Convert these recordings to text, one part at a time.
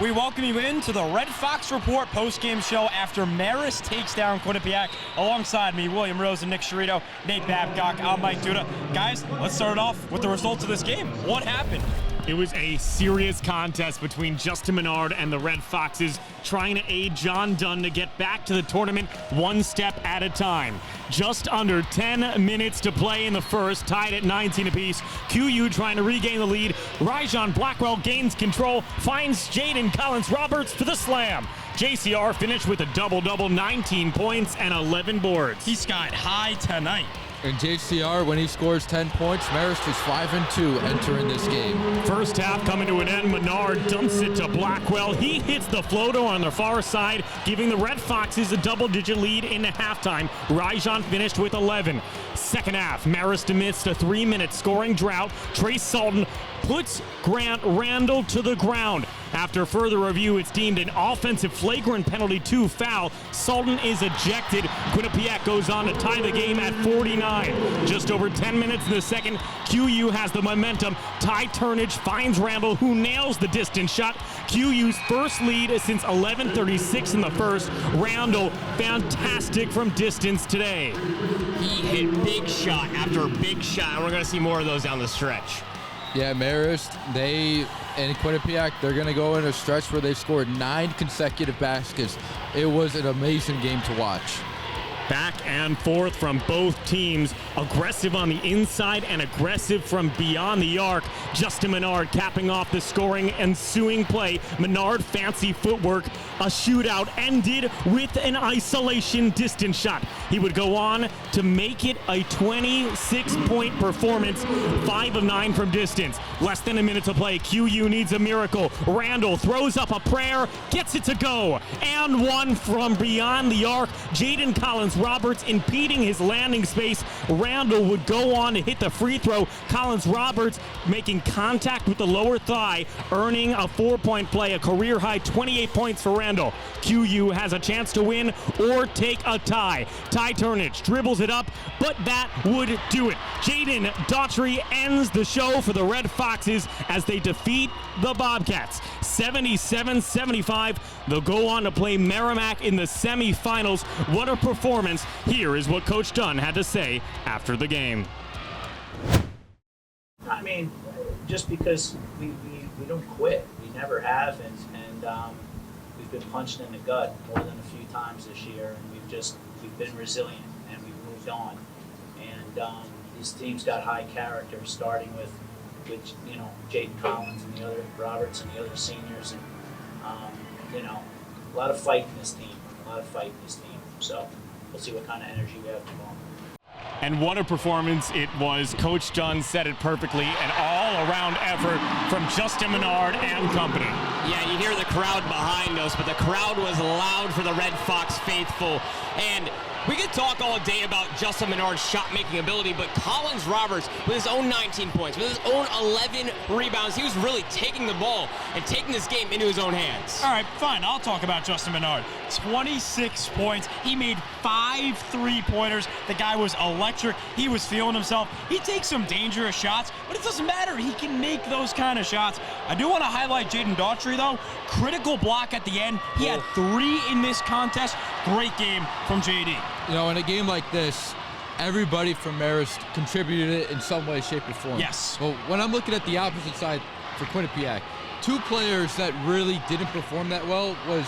We welcome you into the Red Fox Report post-game show after Marist takes down Quinnipiac. Alongside me, William Rosen, Nick Chiarito, Nate Babcock, I'm Mike Duda. Guys, let's start it off with the results of this game. What happened? It was a serious contest between Justin Menard and the Red Foxes, trying to aid John Dunn to get back to the tournament one step at a time. Just under 10 minutes to play in the first, tied at 19 apiece. QU trying to regain the lead. Rajon Blackwell gains control, finds Jaden Collins-Roberts for the slam. JCR finished with a double-double, 19 points and 11 boards. He skied high tonight. And JCR, when he scores 10 points, Marist is 5-2 entering this game. First half coming to an end. Menard dumps it to Blackwell. He hits the floater on the far side, giving the Red Foxes a double-digit lead into halftime. Rajon finished with 11. Second half, Marist amidst a 3-minute scoring drought. Trace Sultan puts Grant Randall to the ground. After further review, it's deemed an offensive flagrant penalty 2 foul. Sultan is ejected. Quinnipiac goes on to tie the game at 49. Just over 10 minutes in the second, QU has the momentum. Ty Turnage finds Randall, who nails the distance shot. QU's first lead since 11:36 in the first. Randall, fantastic from distance today. He hit big shot after big shot, and we're going to see more of those down the stretch. Yeah, Marist, and Quinnipiac, they're going to go in a stretch where they've scored 9 consecutive baskets. It was an amazing game to watch. Back and forth from both teams. Aggressive on the inside and aggressive from beyond the arc. Justin Menard capping off the scoring ensuing play. Menard fancy footwork. A shootout ended with an isolation distance shot. He would go on to make it a 26-point performance. 5 of 9 from distance. Less than a minute to play. QU needs a miracle. Randall throws up a prayer, gets it to go. And one from beyond the arc. Jaden Collins-Roberts impeding his landing space. Randall would go on to hit the free throw. Collins-Roberts making contact with the lower thigh, earning a 4-point play, a career-high 28 points for Randall. QU has a chance to win or take a tie. Ty Turnage dribbles it up, but that would do it. Jaden Daughtry ends the show for the Red Foxes as they defeat the Bobcats. 77-75. They'll go on to play MAAC in the semifinals. What a performance. Here is what Coach Dunn had to say after the game. I mean, just because we don't quit. We never have, and we've been punched in the gut more than a few times this year, and we've been resilient, and we've moved on. And this team's got high character, starting with Jaden Collins and the other Roberts and the other seniors, and a lot of fight in this team. So we'll see what kind of energy we have tomorrow. And what a performance it was. Coach Dunn said it perfectly. An all-around effort from Justin Menard and company. Yeah, you hear the crowd behind us, but the crowd was loud for the Red Fox faithful. And we could talk all day about Justin Menard's shot-making ability, but Collins-Roberts, with his own 19 points, with his own 11 rebounds, he was really taking the ball and taking this game into his own hands. All right, fine. I'll talk about Justin Menard. 26 points. He made 5 3-pointers. The guy was electric. He was feeling himself. He takes some dangerous shots, but it doesn't matter. He can make those kind of shots. I do want to highlight Jaden Daughtry, though. Critical block at the end. He had 3 in this contest. Great game from JD. In a game like this, everybody from Marist contributed in some way, shape, or form. Yes. But when I'm looking at the opposite side for Quinnipiac, 2 players that really didn't perform that well was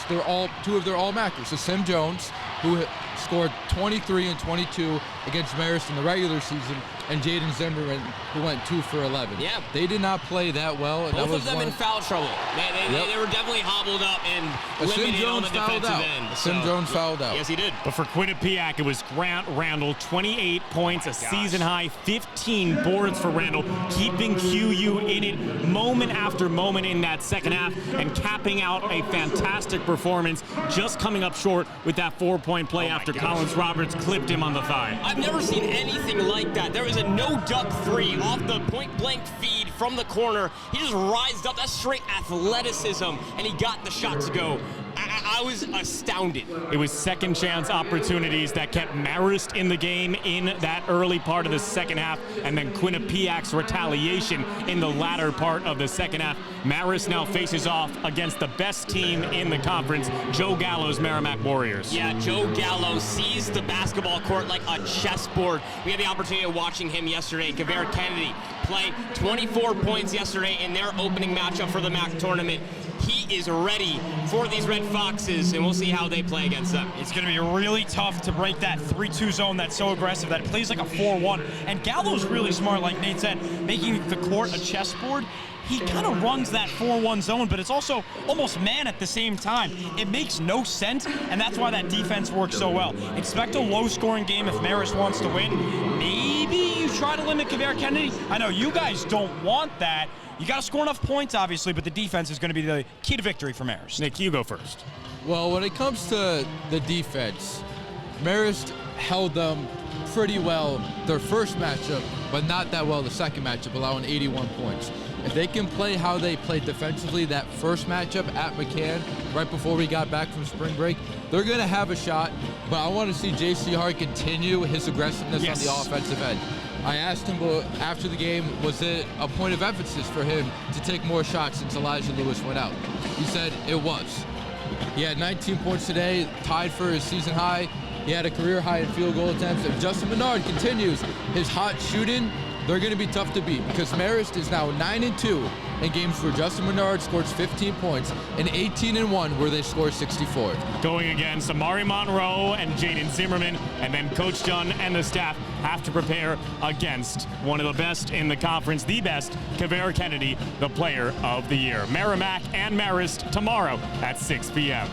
2 of their all-MAACers. So Sim Jones, who scored 23 and 22 against Marist in the regular season, and Jaden Zimmerman, who went 2 for 11. Yeah. They did not play that well. Both of them in foul trouble. They were definitely hobbled up and limited on the defensive end. Sim Jones fouled out. Yes, he did. But for Quinnipiac, it was Grant Randall, 28 points, a season-high 15 boards for Randall, keeping QU in it moment after moment in that second half and capping out a fantastic performance, just coming up short with that 4-point play after Collins-Roberts clipped him on the thigh. I've never seen anything like that. There was a no-duck 3 off the point-blank feed from the corner. He just rised up. That's straight athleticism, and he got the shot to go. I was astounded. It was second chance opportunities that kept Marist in the game in that early part of the second half, and then Quinnipiac's retaliation in the latter part of the second half. Marist now faces off against the best team in the conference, Joe Gallo's Merrimack Warriors. Yeah, Joe Gallo sees the basketball court like a chessboard. We had the opportunity of watching him yesterday. DiFiore Kennedy play 24 points yesterday in their opening matchup for the MAAC tournament. He is ready for these Red Foxes, and we'll see how they play against them. It's going to be really tough to break that 3-2 zone that's so aggressive that it plays like a 4-1. And Gallo's really smart, like Nate said, making the court a chessboard. He kind of runs that 4-1 zone, but it's also almost man at the same time. It makes no sense, and that's why that defense works so well. Expect a low-scoring game if Marist wants to win. Maybe you try to limit DiFiore Kennedy. I know you guys don't want that. You got to score enough points, obviously, but the defense is going to be the key to victory for Marist. Nick, you go first. Well, when it comes to the defense, Marist held them pretty well their first matchup, but not that well the second matchup, allowing 81 points. If they can play how they played defensively that first matchup at McCann, right before we got back from spring break, they're going to have a shot, but I want to see J.C. Hart continue his aggressiveness on the offensive end. I asked him after the game, was it a point of emphasis for him to take more shots since Elijah Lewis went out? He said it was. He had 19 points today, tied for his season high. He had a career high in field goal attempts. If Justin Menard continues his hot shooting, they're going to be tough to beat because Marist is now 9-2 in games where Justin Menard scores 15 points and 18-1 where they score 64. Going against Amari Monroe and Jaden Zimmerman, and then Coach Dunn and the staff have to prepare against one of the best in the conference, the best, DiFiore Kennedy, the player of the year. Merrimack and Marist tomorrow at 6 p.m.